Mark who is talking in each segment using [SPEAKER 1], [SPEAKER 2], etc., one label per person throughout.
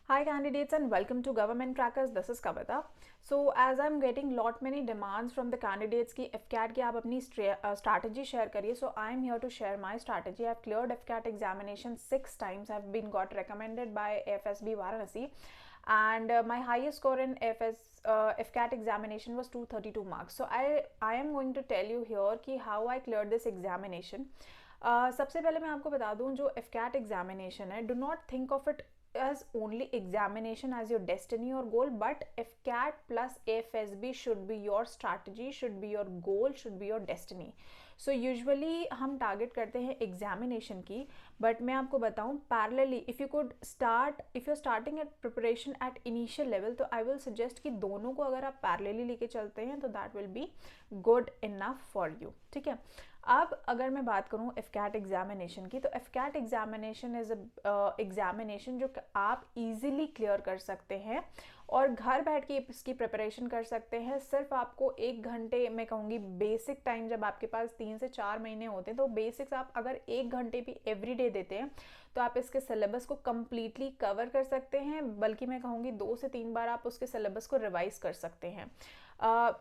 [SPEAKER 1] Hi candidates and welcome to Government Crackers. This is Kavita. So as I'm getting lot many demands from the candidates कि FCAT की आप अपनी strategy share करिए. So I am here to share my strategy. I've cleared FCAT examination 6 times. I've been got recommended by FSB Varanasi, and my highest score in FCAT examination was 232 marks. So I am going to tell you here कि how I cleared this examination. सबसे पहले मैं आपको बता दूं जो FCAT examination है, do not think of it as only examination as your destiny or goal, but FCAT plus AFSB should be your strategy, should be your goal, should be your destiny. So usually हम target करते हैं examination की, but मैं आपको बताऊँ parallelly if you're starting at preparation at initial level, तो I will suggest कि दोनों को अगर आप parallelly लेके चलते हैं तो that will be good enough for you. ठीक है. अब अगर मैं बात करूँ FCAT एग्जामिनेशन की, तो FCAT एग्जामिनेशन इज़ एग्जामिनेशन जो आप इजीली क्लियर कर सकते हैं और घर बैठ के इसकी प्रिपरेशन कर सकते हैं. सिर्फ आपको 1 घंटे, मैं कहूँगी बेसिक टाइम, जब आपके पास 3 से 4 महीने होते हैं तो बेसिक्स आप अगर 1 घंटे भी एवरी डे देते हैं तो आप इसके सिलेबस को कम्प्लीटली कवर कर सकते हैं. बल्कि मैं कहूँगी 2 से 3 बार आप उसके सिलेबस को रिवाइज कर सकते हैं.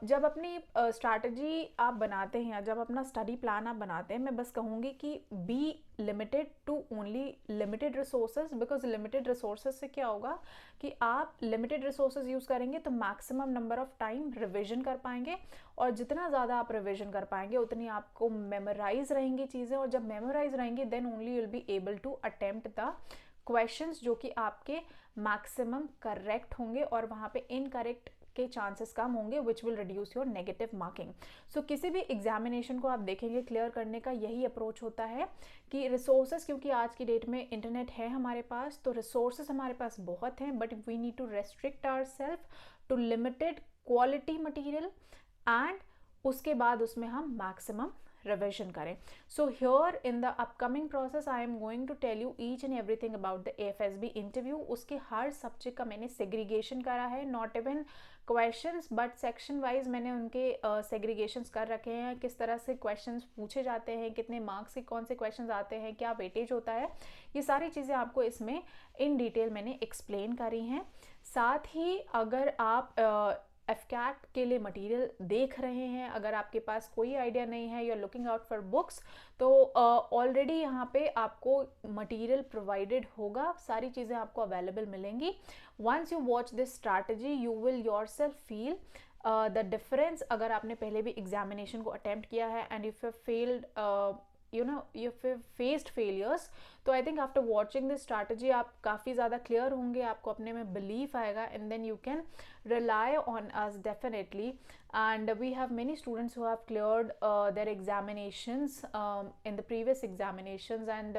[SPEAKER 1] जब अपनी स्ट्रैटेजी आप बनाते हैं या जब अपना स्टडी प्लान आप बनाते हैं, मैं बस कहूँगी कि be limited to only limited resources, because limited resources से क्या होगा कि आप लिमिटेड रिसोर्सेज यूज़ करेंगे तो maximum number of time revision कर पाएंगे, और जितना ज़्यादा आप रिविजन कर पाएंगे उतनी आपको मेमोराइज रहेंगी चीज़ें, और जब मेमोराइज रहेंगी then only will be able to attempt the questions जो कि आपके मैक्सिमम करेक्ट होंगे और वहाँ पे इनकरेक्ट के चांसेस कम होंगे, which will reduce your negative marking. So किसी भी एग्जामिनेशन को आप देखेंगे क्लियर करने का यही अप्रोच होता है कि रिसोर्सेज, क्योंकि आज की डेट में इंटरनेट है हमारे पास, तो रिसोर्सेज हमारे पास बहुत हैं, but we need to restrict our self to limited quality material and उसके बाद उसमें हम मैक्सिमम रिविजन करें. So here in the upcoming process I am going to tell you each and everything about the AFSB interview. उसके हर subject का मैंने segregation करा है, not even questions but section wise मैंने उनके सेग्रीगेशंस कर रखे हैं. किस तरह से क्वेश्चंस पूछे जाते हैं, कितने मार्क्स के कौन से क्वेश्चंस आते हैं, क्या वेटेज होता है, ये सारी चीज़ें आपको इसमें इन डिटेल मैंने एक्सप्लेन करी हैं. साथ ही अगर आप FCAT के लिए मटेरियल देख रहे हैं, अगर आपके पास कोई आइडिया नहीं है, you are looking out for books, तो ऑलरेडी यहाँ पे आपको मटेरियल प्रोवाइडेड होगा, सारी चीज़ें आपको अवेलेबल मिलेंगी. Once you watch this strategy you will yourself feel the difference. अगर आपने पहले भी एग्जामिनेशन को अटेम्प्ट किया है and if you failed you've faced failures, तो I think after watching this strategy आप काफ़ी ज़्यादा क्लियर होंगे, आपको अपने में बिलीफ आएगा, and then you can rely on us definitely. And we have many students who have cleared their examinations in the previous examinations, and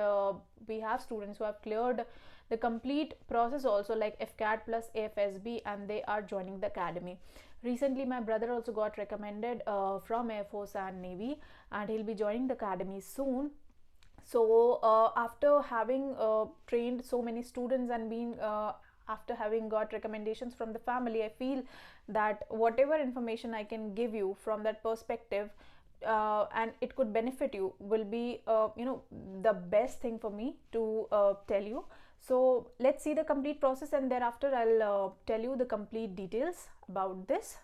[SPEAKER 1] we have students who have cleared the complete process also, like FCAT plus AFSB, and they are joining the academy. Recently my brother also got recommended from Air Force and Navy, and he'll be joining the academy soon. So after having trained so many students and being after having got recommendations from the family, I feel that whatever information I can give you from that perspective and it could benefit you will be the best thing for me to tell you. So let's see the complete process, and thereafter I'll tell you the complete details about this.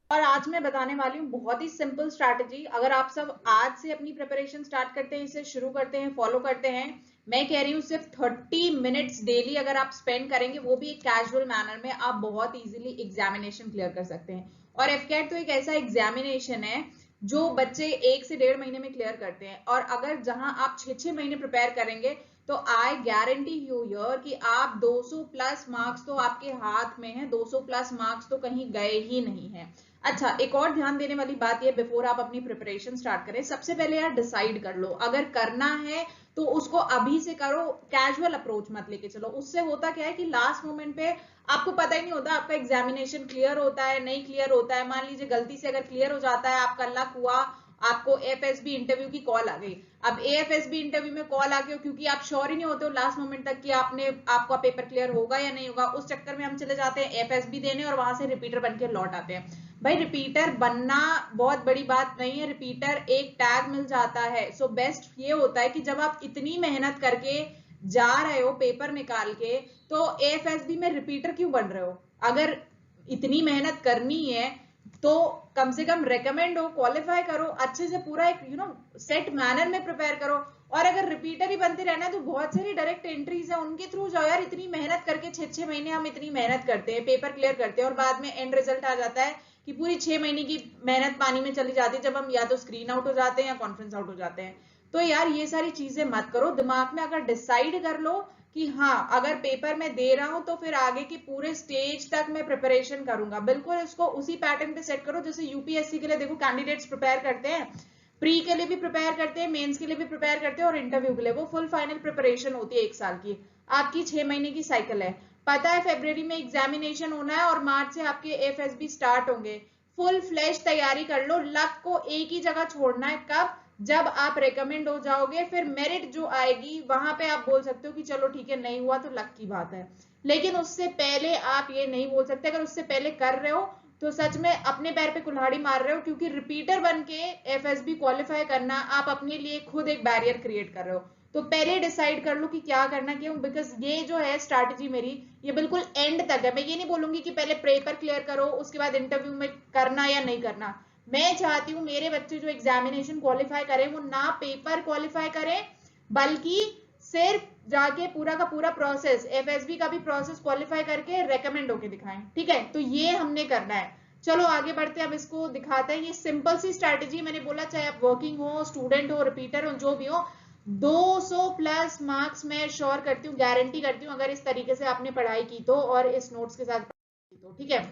[SPEAKER 2] और आज मैं बताने वाली हूँ बहुत ही simple strategy. अगर आप सब आज से अपनी प्रिपरेशन स्टार्ट करते हैं, इसे शुरू करते हैं, फॉलो करते हैं, मैं कह रही हूँ सिर्फ 30 मिनट्स डेली अगर आप स्पेंड करेंगे, वो भी एक कैजुअल मैनर में, आप बहुत इजीली एग्जामिनेशन क्लियर कर सकते हैं. और FCAT तो एक ऐसा एग्जामिनेशन है जो बच्चे 1 से 1.5 महीने में क्लियर करते हैं, और अगर जहां आप 6-6 महीने प्रिपेयर करेंगे तो आई गारंटी यू हियर कि आप 200 प्लस मार्क्स तो आपके हाथ में है, 200 प्लस मार्क्स तो कहीं गए ही नहीं है. अच्छा, एक और ध्यान देने वाली बात ये, बिफोर आप अपनी प्रिपरेशन स्टार्ट करें, सबसे पहले यार डिसाइड कर लो, अगर करना है तो उसको अभी से करो, कैजुअल अप्रोच मत लेके चलो. उससे होता क्या है कि लास्ट मोमेंट पे आपको पता ही नहीं होता आपका एग्जामिनेशन क्लियर होता है नहीं क्लियर होता है. मान लीजिए गलती से अगर क्लियर हो जाता है, आपका लक हुआ, आपको AFSB इंटरव्यू की कॉल आ गई. अब AFSB इंटरव्यू में कॉल आ गई क्योंकि आप श्योर ही नहीं होते हो लास्ट मोमेंट तक कि आपका पेपर क्लियर होगा या नहीं होगा, उस चक्कर में हम चले जाते हैं AFSB देने और वहां से रिपीटर बनकर लौट आते हैं. भाई रिपीटर बनना बहुत बड़ी बात नहीं है, रिपीटर एक टैग मिल जाता है. सो बेस्ट ये होता है कि जब आप इतनी मेहनत करके जा रहे हो पेपर निकाल के, तो एएफएसबी में रिपीटर क्यों बन रहे हो? अगर इतनी मेहनत करनी है तो कम से कम रेकमेंड हो, क्वालिफाई करो, अच्छे से पूरा एक सेट मैनर में प्रिपेयर करो। और अगर रिपीटर ही बनते रहना है तो बहुत सारी डायरेक्ट एंट्रीज है, उनके थ्रू जाओ यार। इतनी मेहनत करके 6-6 महीने हम इतनी मेहनत करते हैं, पेपर क्लियर करते हैं, और बाद में एंड रिजल्ट आ जाता है कि पूरी 6 महीने की मेहनत पानी में चली जाती है, जब हम या तो स्क्रीन आउट हो जाते हैं या कॉन्फ्रेंस आउट हो जाते हैं। तो यार ये सारी चीजें मत करो। दिमाग में अगर डिसाइड कर लो कि हाँ अगर पेपर में दे रहा हूं तो फिर आगे की पूरे स्टेज तक मैं प्रिपरेशन करूंगा, बिल्कुल इसको उसी पैटर्न पे सेट करो जैसे यूपीएससी के लिए देखो कैंडिडेट्स प्रिपेयर करते हैं, प्री के लिए भी प्रिपेयर करते हैं, मेंस के लिए भी प्रिपेयर करते हैं, और इंटरव्यू के लिए। वो फुल फाइनल प्रिपरेशन होती है 1 साल की, आपकी 6 महीने की साइकिल है। पता है फरवरी में एग्जामिनेशन होना है और मार्च से आपके एफएसबी स्टार्ट होंगे। फुल फ्लैश तैयारी कर लो। लक को एक ही जगह छोड़ना है, कब? जब आप रेकमेंड हो जाओगे, फिर मेरिट जो आएगी वहां पे आप बोल सकते हो कि चलो ठीक है, नहीं हुआ तो लक की बात है। लेकिन उससे पहले आप ये नहीं बोल सकते। अगर उससे पहले कर रहे हो तो सच में अपने पैर पे कुल्हाड़ी मार रहे हो, क्योंकि रिपीटर बन के एफएसबी क्वालिफाई करना आप अपने लिए खुद एक बैरियर क्रिएट कर रहे हो। तो पहले डिसाइड कर लो कि क्या करना, क्यों? बिकॉज ये जो है स्ट्रैटेजी मेरी, ये बिल्कुल एंड तक है। मैं ये नहीं बोलूंगी कि पहले पेपर क्लियर करो उसके बाद इंटरव्यू में करना या नहीं करना। मैं चाहती हूँ मेरे बच्चे जो एग्जामिनेशन क्वालिफाई करें वो ना पेपर क्वालिफाई करें, बल्कि सिर्फ जाके पूरा का पूरा प्रोसेस, एफएसबी का भी प्रोसेस क्वालिफाई करके रेकमेंड होके दिखाएं। ठीक है, तो ये हमने करना है। चलो आगे बढ़ते हैं, अब इसको दिखाते हैं। ये सिंपल सी स्ट्रैटेजी मैंने बोला, चाहे आप वर्किंग हो, स्टूडेंट हो, रिपीटर हो, जो भी हो, 200 प्लस मार्क्स मैं श्योर करती हूँ, गारंटी करती हूँ, अगर इस तरीके से आपने पढ़ाई की तो, और इस नोट्स के साथ पढ़ाई की तो। ठीक है,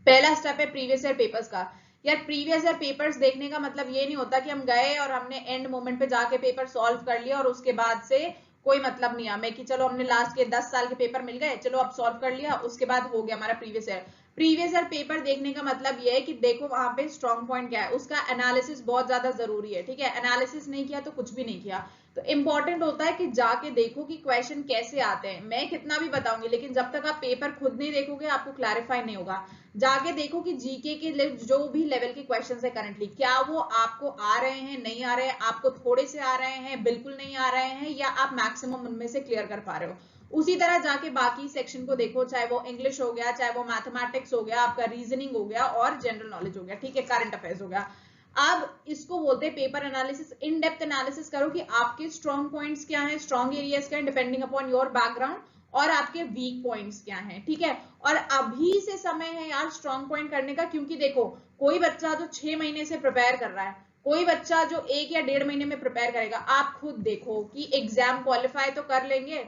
[SPEAKER 2] पहला स्टेप है प्रीवियस ईयर पेपर्स का। यार प्रीवियस ईयर पेपर्स देखने का मतलब ये नहीं होता कि हम गए और हमने एंड मोमेंट पे जाके पेपर सॉल्व कर लिया और उसके बाद से कोई मतलब नहीं हमें कि चलो हमने लास्ट के 10 साल के पेपर मिल गए, चलो अब सॉल्व कर लिया, उसके बाद हो गया हमारा previous year. Previous year paper देखने का मतलब ये है कि देखो वहां पे स्ट्रॉन्ग पॉइंट क्या है, उसका एनालिसिस बहुत ज्यादा जरूरी है। ठीक है, एनालिसिस नहीं किया तो कुछ भी नहीं किया। तो इंपॉर्टेंट होता है कि जाके देखो कि क्वेश्चन कैसे आते हैं। मैं कितना भी बताऊंगी लेकिन जब तक आप पेपर खुद नहीं देखोगे आपको क्लैरिफाई नहीं होगा। जाके देखो कि जीके के जो भी लेवल के क्वेश्चंस है करंटली, क्या वो आपको आ रहे हैं, नहीं आ रहे हैं, आपको थोड़े से आ रहे हैं, बिल्कुल नहीं आ रहे हैं, या आप मैक्सिमम उनमें से क्लियर कर पा रहे हो। उसी तरह जाके बाकी सेक्शन को देखो, चाहे वो इंग्लिश हो गया, चाहे वो मैथमेटिक्स हो गया, आपका रीजनिंग हो गया, और जनरल नॉलेज हो गया। ठीक है, करंट अफेयर्स हो गया। अब इसको बोलते हैं paper analysis. In depth analysis करो कि आपके स्ट्रॉन्ग पॉइंट्स क्या हैं, स्ट्रॉन्ग एरियाज क्या हैं, डिपेंडिंग अपॉन योर बैकग्राउंड, और आपके वीक पॉइंट्स क्या हैं। ठीक है, और अभी से समय है यार स्ट्रॉन्ग पॉइंट करने का, क्योंकि देखो कोई बच्चा जो 6 महीने से प्रिपेयर कर रहा है, कोई बच्चा जो 1 या 1.5 महीने में प्रिपेयर करेगा, आप खुद देखो कि एग्जाम क्वालिफाई तो कर लेंगे,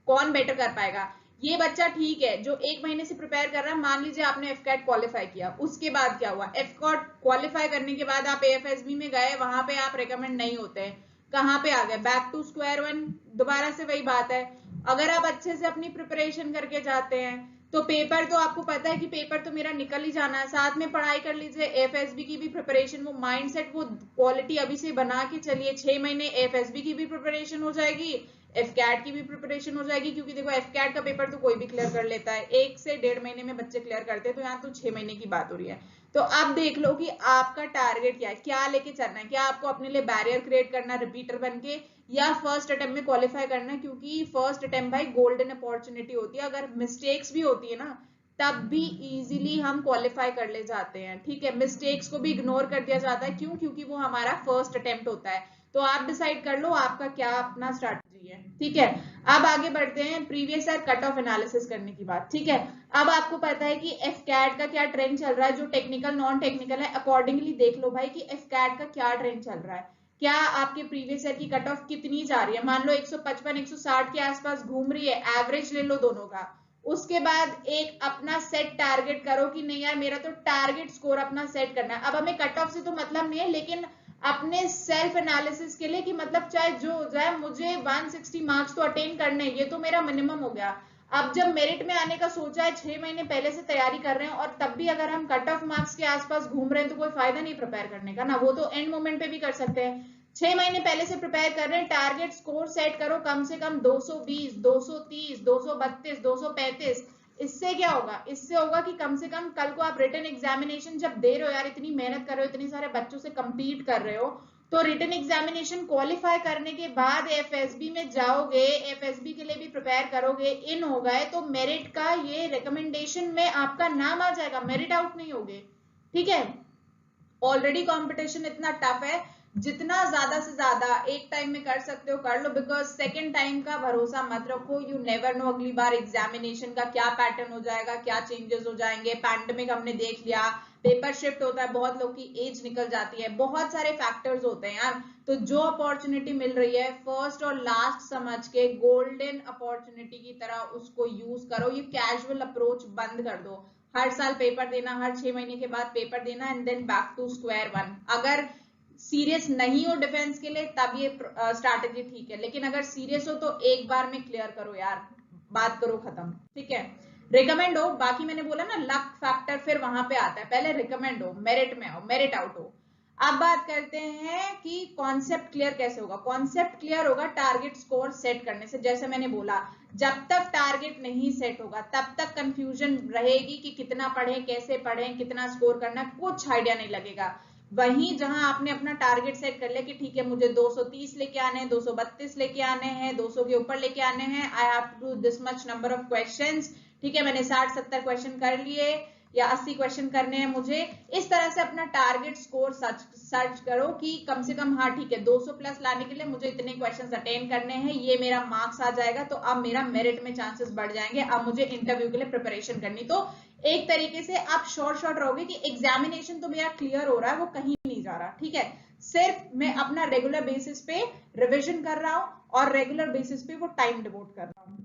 [SPEAKER 2] कौन बेटर कर पाएगा? ये बच्चा ठीक है जो 1 महीने से प्रिपेयर कर रहा है, मान लीजिए आपने एफकैट क्वालिफाई किया, उसके बाद क्या हुआ? एफकैट क्वालिफाई करने के बाद आप एएफएसबी में गए, वहां पे आप रिकमेंड नहीं होते हैं, कहाँ पे आ गए? बैक टू स्क्वायर वन, दोबारा से वही बात है। अगर आप अच्छे से अपनी प्रिपरेशन करके जाते हैं तो पेपर तो आपको पता है कि पेपर तो मेरा निकल ही जाना है, साथ में पढ़ाई कर लीजिए, एफएसबी की भी प्रिपरेशन, वो माइंडसेट, वो क्वालिटी अभी से बना के चलिए। 6 महीने एफएसबी की भी प्रिपरेशन हो जाएगी, एफकैट की भी प्रिपरेशन हो जाएगी, क्योंकि देखो एफकैट का पेपर तो कोई भी क्लियर कर लेता है, 1 से 1.5 महीने में बच्चे क्लियर करते हैं, तो यहाँ तो 6 महीने की बात हो रही है। तो अब देख लो कि आपका टारगेट क्या है, क्या लेके चलना है, क्या आपको अपने लिए बैरियर क्रिएट करना रिपीटर बन के, या फर्स्ट अटेम्प्ट में क्वालिफाई करना है? क्योंकि फर्स्ट अटेम्प्ट भाई गोल्डन अपॉर्चुनिटी होती है, अगर मिस्टेक्स भी होती है ना तब भी इजीली हम क्वालिफाई कर ले जाते हैं। ठीक है, मिस्टेक्स को भी इग्नोर कर दिया जाता है, क्यों? क्योंकि वो हमारा फर्स्ट अटेम्प्ट होता है। तो आप डिसाइड कर लो आपका क्या अपना स्ट्रैटेजी है। ठीक है, अब आगे बढ़ते हैं previous year cut off analysis करने की बात। ठीक है, अब आपको पता है कि एफकैट का क्या ट्रेंड चल रहा है, जो टेक्निकल नॉन टेक्निकल है, अकॉर्डिंगली देख लो भाई कि एफकैट का क्या ट्रेंड चल रहा है। क्या आपके प्रीवियस ईयर की कट ऑफ कितनी जा रही है? मान लो 155 160 के आसपास घूम रही है, एवरेज ले लो दोनों का। उसके बाद एक अपना सेट टारगेट करो कि नहीं यार मेरा तो टारगेट स्कोर अपना सेट करना है। अब हमें कट ऑफ से तो मतलब नहीं है, लेकिन अपने सेल्फ एनालिसिस के लिए कि मतलब चाहे जो हो जाए मुझे 160 मार्क्स तो अटेन करने हैं, ये तो मेरा मिनिमम हो गया। अब जब मेरिट में आने का सोचा है, 6 महीने पहले से तैयारी कर रहे हैं, और तब भी अगर हम कट ऑफ मार्क्स के आसपास घूम रहे हैं तो कोई फायदा नहीं प्रिपेयर करने का ना, वो तो एंड मोमेंट पे भी कर सकते हैं। 6 महीने पहले से प्रिपेयर कर रहे हैं, टारगेट स्कोर सेट करो कम से कम 220, 230, 232, 235। इससे क्या होगा? इससे होगा कि कम से कम कल को आप रिटन एग्जामिनेशन जब दे रहे हो यार, इतनी मेहनत कर रहे हो, इतने सारे बच्चों से compete कर रहे हो, तो रिटन एग्जामिनेशन क्वालिफाई करने के बाद एफएसबी में जाओगे, एफएसबी के लिए भी प्रिपेयर करोगे, इन हो गए तो मेरिट का ये रिकमेंडेशन में आपका नाम आ जाएगा, मेरिट आउट नहीं होगे, ठीक है। ऑलरेडी कंपटीशन इतना टफ है, जितना ज्यादा से ज्यादा एक टाइम में कर सकते हो कर लो, बिकॉज सेकेंड टाइम का भरोसा मत रखो, यू नेवर नो अगली बार एग्जामिनेशन का क्या पैटर्न हो जाएगा, क्या चेंजेस हो जाएंगे। पैंडेमिक हमने देख लिया, पेपर शिफ्ट होता है, बहुत लोग की एज निकल जाती है, बहुत सारे फैक्टर्स होते हैं यार। तो जो अपॉर्चुनिटी मिल रही है फर्स्ट और लास्ट समझ के गोल्डन अपॉर्चुनिटी की तरह उसको यूज करो। ये कैजुअल अप्रोच बंद कर दो, हर साल पेपर देना, हर 6 महीने के बाद पेपर देना and then back to square one. अगर सीरियस नहीं हो डिफेंस के लिए तब ये स्ट्रैटेजी ठीक है, लेकिन अगर सीरियस हो तो एक बार में क्लियर करो यार, बात करो खत्म, ठीक है। रिकमेंड हो, बाकी मैंने बोला ना लक फैक्टर फिर वहां पे आता है, पहले रिकमेंड हो, मेरिट में आओ, मेरिट आउट हो। अब बात करते हैं कि कॉन्सेप्ट क्लियर कैसे होगा। कॉन्सेप्ट क्लियर होगा टारगेट स्कोर सेट करने से। जैसे मैंने बोला, जब तक टारगेट नहीं सेट होगा तब तक कंफ्यूजन रहेगी कि कितना पढ़ें, कैसे पढ़ें, कितना स्कोर करना, कुछ आइडिया नहीं लगेगा। वहीं जहां आपने अपना टारगेट सेट कर लिया कि ठीक है मुझे 230 लेके आने हैं, 232 लेके आने हैं, 200 के ऊपर लेके आने हैं, I have to do this much number of questions, ठीक है, मैंने 60-70 क्वेश्चन कर लिए या 80 क्वेश्चन करने हैं मुझे, इस तरह से अपना टारगेट स्कोर सर्च करो कि कम से कम, हाँ ठीक है 200 प्लस लाने के लिए मुझे इतने क्वेश्चंस अटेंड करने हैं, ये मेरा मार्क्स आ जाएगा, तो अब मेरा मेरिट में चांसेस बढ़ जाएंगे, अब मुझे इंटरव्यू के लिए प्रिपरेशन करनी। तो एक तरीके से आप शॉर्ट रहोगे कि एग्जामिनेशन तो मेरा क्लियर हो रहा है, वो कहीं नहीं जा रहा, ठीक है, सिर्फ मैं अपना रेगुलर बेसिस पे रिविजन कर रहा हूं और रेगुलर बेसिस पे वो टाइम डिवोट कर रहा हूं।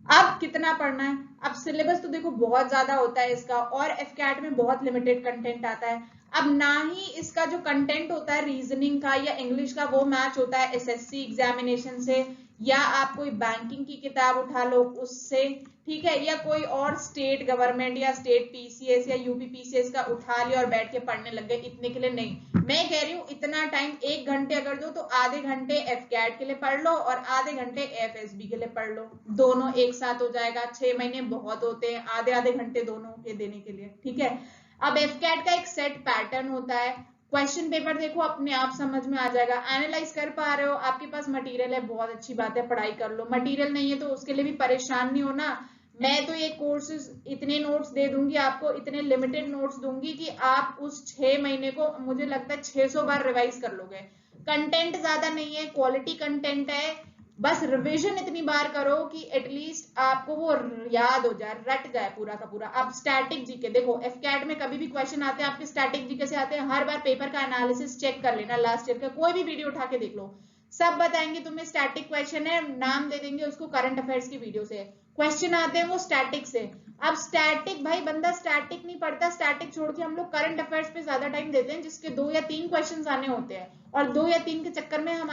[SPEAKER 2] अब कितना पढ़ना है, अब सिलेबस तो देखो बहुत ज्यादा होता है इसका, और एफकैट में बहुत लिमिटेड कंटेंट आता है। अब ना ही इसका जो कंटेंट होता है रीजनिंग का या इंग्लिश का वो मैच होता है एसएससी एग्जामिनेशन से, या आप कोई बैंकिंग की किताब उठा लो उससे, ठीक है, या कोई और स्टेट गवर्नमेंट या स्टेट पीसीएस या यूपी पीसीएस का उठा लिया और बैठ के पढ़ने लग गए, इतने के लिए नहीं। मैं कह रही हूँ इतना टाइम 1 घंटे अगर दो तो आधे घंटे एफकैट के लिए पढ़ लो और आधे घंटे एफएसबी के लिए पढ़ लो, दोनों एक साथ हो जाएगा। 6 महीने बहुत होते हैं, आधे घंटे दोनों के देने के लिए, ठीक है। अब एफकैट का एक सेट पैटर्न होता है, क्वेश्चन पेपर देखो अपने आप समझ में आ जाएगा, एनालाइज कर पा रहे हो, आपके पास मटेरियल है, बहुत अच्छी बात है, पढ़ाई कर लो। मटेरियल नहीं है तो उसके लिए भी परेशान नहीं होना, मैं तो ये कोर्सेज इतने नोट्स दे दूंगी आपको, इतने लिमिटेड नोट्स दूंगी कि आप उस 6 महीने को मुझे लगता है 600 बार रिवाइज कर लोगे। कंटेंट ज्यादा नहीं है, क्वालिटी कंटेंट है, बस रिवीजन इतनी बार करो कि एटलीस्ट आपको वो याद हो जाए, रट जाए पूरा का पूरा। अब स्टैटिक जीके देखो, एफकैट में कभी भी क्वेश्चन आते हैं आपके स्टैटिक जीके से आते हैं, हर बार पेपर का एनालिसिस चेक कर लेना, लास्ट ईयर का कोई भी वीडियो उठा के देख लो, सब बताएंगे तुम्हें स्टैटिक क्वेश्चन है, नाम दे देंगे उसको करंट अफेयर्स की वीडियो से, क्वेश्चन आते हैं वो स्टैटिक से। अब स्टैटिक भाई बंदा स्टैटिक नहीं पढ़ता, स्टैटिक छोड़ के हम लोग करंट अफेयर्स पे ज्यादा टाइम देते हैं जिसके 2 या 3 क्वेश्चन आने होते हैं, और 2 या 3 के चक्कर में हम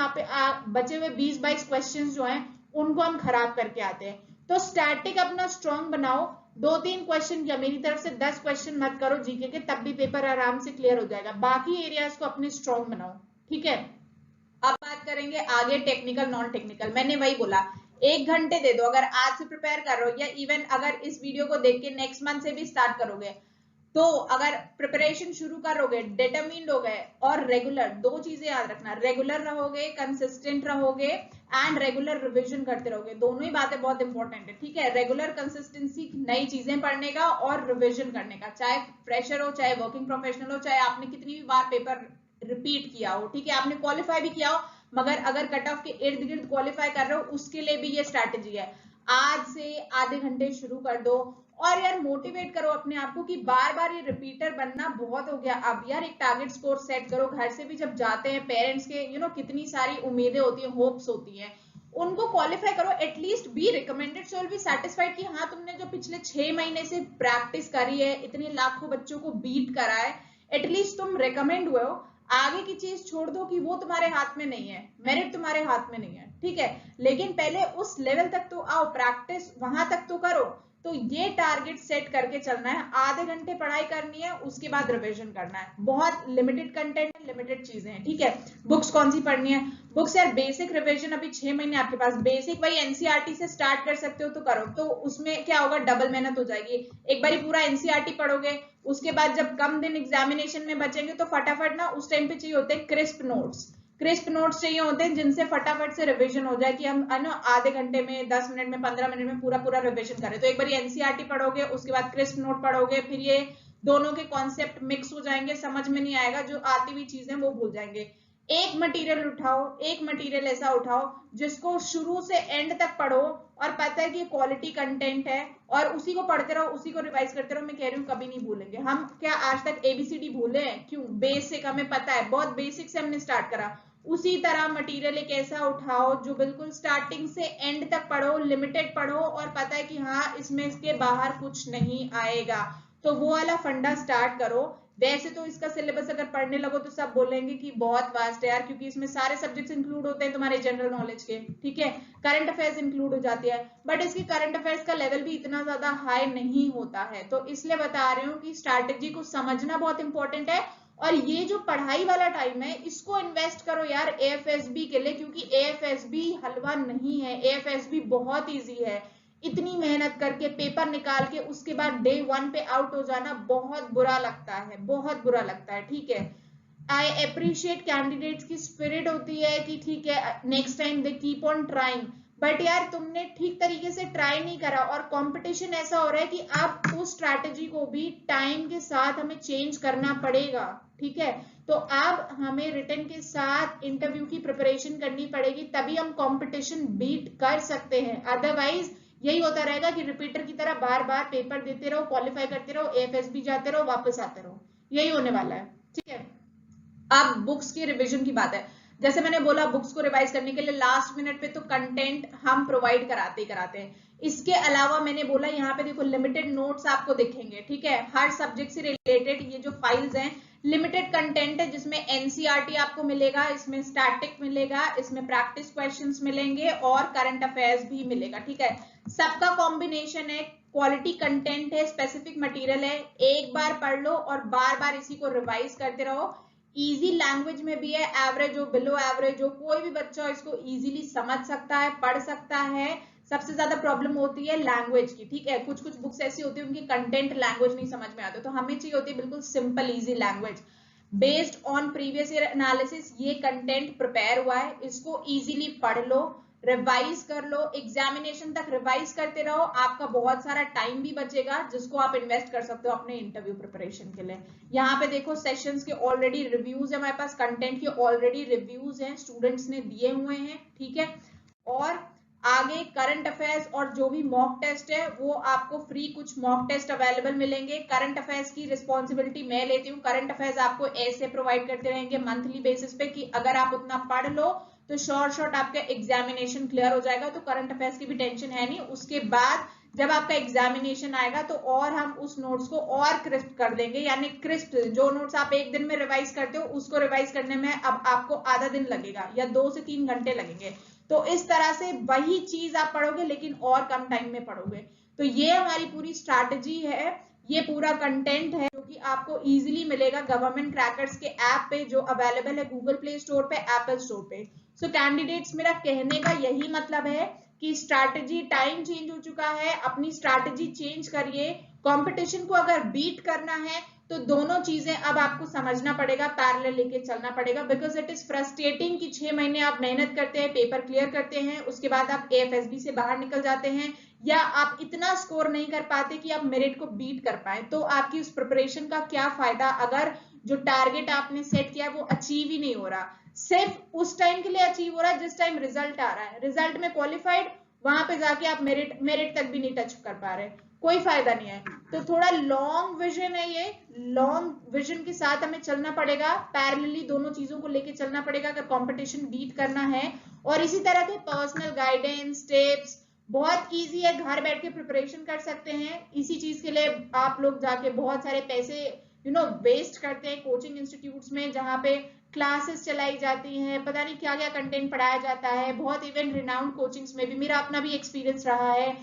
[SPEAKER 2] बचे हुए 20-22 क्वेश्चन जो हैं उनको हम खराब करके आते हैं। तो स्टैटिक अपना स्ट्रॉन्ग बनाओ, 2-3 क्वेश्चन या मेरी तरफ से 10 क्वेश्चन मत करो जीके के, तब भी पेपर आराम से क्लियर हो जाएगा, बाकी एरियाज को अपने स्ट्रॉन्ग बनाओ, ठीक है। अब बात करेंगे आगे टेक्निकल नॉन टेक्निकल। मैंने वही बोला 1 घंटे दे दो, अगर आज से प्रिपेयर कर रहे हो या इवन अगर इस वीडियो को देख के नेक्स्ट मंथ से भी स्टार्ट करोगे, तो अगर प्रिपरेशन शुरू करोगे, डिटरमिन्ड हो गए और रेगुलर, 2 चीजें याद रखना, रेगुलर रहोगे, कंसिस्टेंट रहोगे एंड रेगुलर रिविजन करते रहोगे, दोनों ही बातें बहुत इंपॉर्टेंट है, ठीक है। रेगुलर कंसिस्टेंसी नई चीजें पढ़ने का और रिविजन करने का, चाहे फ्रेशर हो, चाहे वर्किंग प्रोफेशनल हो, चाहे आपने कितनी भी बार पेपर रिपीट किया हो, ठीक है, आपने क्वालिफाई भी किया हो, मगर अगर कट ऑफ के इर्द गिर्द क्वालिफाई कर रहे हो उसके लिए भी ये स्ट्रैटेजी है। आज से आधे घंटे शुरू कर दो और यार मोटिवेट करो अपने आप को कि बार बार ये रिपीटर बनना बहुत हो गया, अब यार एक टारगेट स्कोर सेट करो। घर से भी जब जाते हैं पेरेंट्स के कितनी सारी उम्मीदें होती हैं, होप्स होती हैं, उनको क्वालिफाई करो, at least be recommended, so will be satisfied कि हाँ तुमने जो पिछले 6 महीने से प्रैक्टिस करी है, इतने लाखों बच्चों को बीट करा है, एटलीस्ट तुम रिकमेंड हुए हो। आगे की चीज छोड़ दो कि वो तुम्हारे हाथ में नहीं है, मेरिट तुम्हारे हाथ में नहीं है, ठीक है, लेकिन पहले उस लेवल तक तो आओ, प्रैक्टिस वहां तक तो करो। तो ये टारगेट सेट करके चलना है, आधे घंटे पढ़ाई करनी है, उसके बाद रिवीजन करना है, बहुत लिमिटेड कंटेंट, लिमिटेड चीजें हैं, ठीक है। बुक्स कौन सी पढ़नी है, बुक्स यार बेसिक रिवीजन अभी 6 महीने आपके पास, बेसिक वही एनसीईआरटी से स्टार्ट कर सकते हो तो करो, तो उसमें क्या होगा, डबल मेहनत हो जाएगी। एक बार पूरा एनसीईआरटी पढ़ोगे, उसके बाद जब कम दिन एग्जामिनेशन में बचेंगे तो फटाफट ना उस टाइम पे चाहिए होते हैं क्रिस्प नोट्स, क्रिस्प नोट्स चाहिए होते हैं जिनसे फटाफट से रिवीजन हो जाए कि हम आधे घंटे में, 10 मिनट में, 15 मिनट में पूरा पूरा रिवीजन करें। तो एक बार एनसीईआरटी पढ़ोगे, उसके बाद क्रिस्प नोट पढ़ोगे, फिर ये दोनों के कॉन्सेप्ट मिक्स हो जाएंगे, समझ में नहीं आएगा, जो आती हुई चीजें वो भूल जाएंगे। एक मटेरियल उठाओ, एक मटेरियल ऐसा उठाओ जिसको शुरू से एंड तक पढ़ो और पता है कि क्वालिटी कंटेंट है, और उसी को पढ़ते रहो, उसी को रिवाइज करते रहो। मैं कह रही हूँ कभी नहीं भूलेंगे हम। क्या आज तक एबीसीडी भूले हैं? क्यों? बेसिक हमें पता है, बहुत बेसिक से हमने स्टार्ट करा। उसी तरह मटेरियल एक ऐसा उठाओ जो बिल्कुल स्टार्टिंग से एंड तक पढ़ो, लिमिटेड पढ़ो, और पता है कि हाँ इसमें इसके बाहर कुछ नहीं आएगा, तो वो वाला फंडा स्टार्ट करो। वैसे तो इसका सिलेबस अगर पढ़ने लगो तो सब बोलेंगे कि बहुत वास्ट है यार, क्योंकि इसमें सारे सब्जेक्ट्स इंक्लूड होते हैं तुम्हारे जनरल नॉलेज के, ठीक है, करंट अफेयर्स इंक्लूड हो जाती है, बट इसकी करंट अफेयर्स का लेवल भी इतना ज्यादा हाई नहीं होता है। तो इसलिए बता रही हूँ कि स्ट्रैटेजी को समझना बहुत इंपॉर्टेंट है, और ये जो पढ़ाई वाला टाइम है इसको इन्वेस्ट करो यार एएफएसबी के लिए, क्योंकि एएफएसबी हलवा नहीं है, एएफएसबी बहुत ईजी है। इतनी मेहनत करके पेपर निकाल के उसके बाद डे 1 पे आउट हो जाना बहुत बुरा लगता है, बहुत बुरा लगता है, ठीक है। आई अप्रिशिएट कैंडिडेट्स की स्पिरिट होती है कि ठीक है next time they keep on trying, but यार तुमने ठीक तरीके से ट्राई नहीं करा, और कंपटीशन ऐसा हो रहा है कि आप उस स्ट्रैटेजी को भी टाइम के साथ हमें चेंज करना पड़ेगा, ठीक है। तो अब हमें रिटन के साथ इंटरव्यू की प्रिपरेशन करनी पड़ेगी, तभी हम कंपटीशन बीट कर सकते हैं। अदरवाइज यही होता रहेगा कि रिपीटर की तरह बार बार पेपर देते रहो, क्वालिफाई करते रहो, एएफएसबी जाते रहो, वापस आते रहो, यही होने वाला है, ठीक है। अब बुक्स की रिवीजन की बात है। जैसे मैंने बोला बुक्स को रिवाइज करने के लिए लास्ट मिनट पे तो कंटेंट हम प्रोवाइड कराते ही कराते हैं। इसके अलावा मैंने बोला यहाँ पे देखो लिमिटेड नोट्स आपको दिखेंगे, ठीक है, हर सब्जेक्ट से रिलेटेड ये जो फाइल्स हैं लिमिटेड कंटेंट है, जिसमें एनसीईआरटी आपको मिलेगा, इसमें स्टैटिक मिलेगा, इसमें प्रैक्टिस क्वेश्चंस मिलेंगे और करंट अफेयर्स भी मिलेगा, ठीक है। सबका कॉम्बिनेशन है, क्वालिटी कंटेंट है, स्पेसिफिक मटेरियल है, एक बार पढ़ लो और बार बार इसी को रिवाइज करते रहो। इजी लैंग्वेज में भी है, एवरेज हो बिलो एवरेज हो कोई भी बच्चा हो इसको इजीली समझ सकता है, पढ़ सकता है। सबसे ज्यादा प्रॉब्लम होती है लैंग्वेज की, ठीक है, कुछ कुछ बुक्स ऐसी होती है उनकी कंटेंट लैंग्वेज नहीं समझ में आते, तो हमें चाहिए होती है बिल्कुल simple easy language. Based on previous year analysis ये कंटेंट प्रिपेयर हुआ है, इसको इजीली पढ़ लो, रिवाइज कर लो, एग्जामिनेशन तक रिवाइज करते रहो, आपका बहुत सारा टाइम भी बचेगा जिसको आप इन्वेस्ट कर सकते हो अपने इंटरव्यू प्रिपरेशन के लिए। यहाँ पे देखो सेशंस के ऑलरेडी रिव्यूज है हमारे पास, कंटेंट के ऑलरेडी रिव्यूज हैं, स्टूडेंट्स ने दिए हुए हैं, ठीक है। और आगे करंट अफेयर्स और जो भी मॉक टेस्ट है वो आपको फ्री कुछ मॉक टेस्ट अवेलेबल मिलेंगे। करंट अफेयर्स की रिस्पॉन्सिबिलिटी मैं लेती हूँ, करंट अफेयर्स आपको ऐसे प्रोवाइड करते रहेंगे मंथली बेसिस पे कि अगर आप उतना पढ़ लो तो शॉर्ट आपका एग्जामिनेशन क्लियर हो जाएगा, तो करंट अफेयर्स की भी टेंशन है नहीं। उसके बाद जब आपका एग्जामिनेशन आएगा तो और हम उस नोट्स को और क्रिस्प कर देंगे, यानी क्रिस्प जो नोट्स आप एक दिन में रिवाइज करते हो उसको रिवाइज करने में अब आपको आधा दिन लगेगा या 2 से 3 घंटे लगेंगे। तो इस तरह से वही चीज आप पढ़ोगे लेकिन और कम टाइम में पढ़ोगे। तो ये हमारी पूरी स्ट्रैटेजी है, ये पूरा कंटेंट है जो कि आपको इजीली मिलेगा गवर्नमेंट क्रैकर्स के ऐप पे जो अवेलेबल है गूगल प्ले स्टोर पे, एप्पल स्टोर पे। सो कैंडिडेट्स मेरा कहने का यही मतलब है कि स्ट्रैटेजी, टाइम चेंज हो चुका है, अपनी स्ट्रैटेजी चेंज करिए। कंपटीशन को अगर बीट करना है तो दोनों चीजें अब आपको समझना पड़ेगा, पैरेलल लेके चलना पड़ेगा, बिकॉज इट इज फ्रस्ट्रेटिंग कि 6 महीने आप मेहनत करते हैं, पेपर क्लियर करते हैं, उसके बाद आप एएफएसबी से बाहर निकल जाते हैं, या आप इतना स्कोर नहीं कर पाते कि आप मेरिट को बीट कर पाए, तो आपकी उस प्रिपरेशन का क्या फायदा अगर जो टारगेट आपने सेट किया वो अचीव ही नहीं हो रहा। सिर्फ उस टाइम के लिए अचीव हो रहा है जिस टाइम रिजल्ट आ रहा है, रिजल्ट में क्वालिफाइड, वहां पे जाके आप मेरिट तक भी नहीं टच कर पा रहे, कोई फायदा नहीं है। तो थोड़ा लॉन्ग विजन है, ये लॉन्ग विजन के साथ हमें चलना पड़ेगा, पैरेलली दोनों चीजों को लेके चलना पड़ेगा अगर कंपटीशन बीट करना है। और इसी तरह के पर्सनल गाइडेंस टिप्स बहुत इजी है, घर बैठ के प्रिपरेशन कर सकते हैं। इसी चीज के लिए आप लोग जाके बहुत सारे पैसे वेस्ट करते हैं कोचिंग इंस्टीट्यूट्स में, जहाँ पे क्लासेस चलाई जाती हैं, पता नहीं क्या क्या कंटेंट पढ़ाया जाता है, बहुत इवन रिनाउंड कोचिंग्स में भी, मेरा अपना भी एक्सपीरियंस रहा है,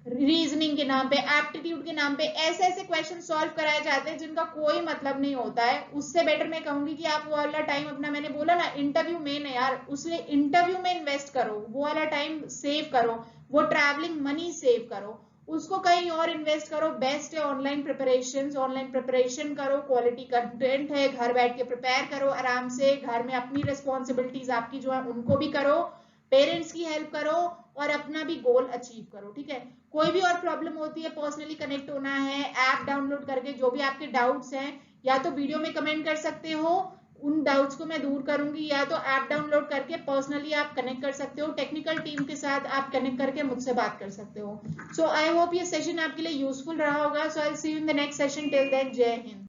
[SPEAKER 2] रीजनिंग के नाम पे, एप्टीट्यूड के नाम पे ऐसे ऐसे क्वेश्चन सॉल्व कराए जाते हैं जिनका कोई मतलब नहीं होता है। उससे बेटर मैं कहूंगी कि आप वो वाला टाइम अपना, मैंने बोला ना इंटरव्यू में ना यार, उसमें इंटरव्यू में इन्वेस्ट करो, वो वाला टाइम सेव करो, वो ट्रैवलिंग मनी सेव करो, उसको कहीं और इन्वेस्ट करो। बेस्ट है ऑनलाइन प्रिपरेशन करो, क्वालिटी कंटेंट है, घर बैठ के प्रिपेयर करो आराम से, घर में अपनी रिस्पॉन्सिबिलिटीज आपकी जो है उनको भी करो, पेरेंट्स की हेल्प करो और अपना भी गोल अचीव करो। ठीक है, कोई भी और प्रॉब्लम होती है, पर्सनली कनेक्ट होना है, ऐप डाउनलोड करके जो भी आपके डाउट्स हैं या तो वीडियो में कमेंट कर सकते हो, उन डाउट्स को मैं दूर करूंगी, या तो ऐप डाउनलोड करके पर्सनली आप कनेक्ट कर सकते हो, टेक्निकल टीम के साथ आप कनेक्ट करके मुझसे बात कर सकते हो। सो आई होप ये सेशन आपके लिए यूजफुल रहा होगा। So I see you in the next session. Till then, जय हिंद।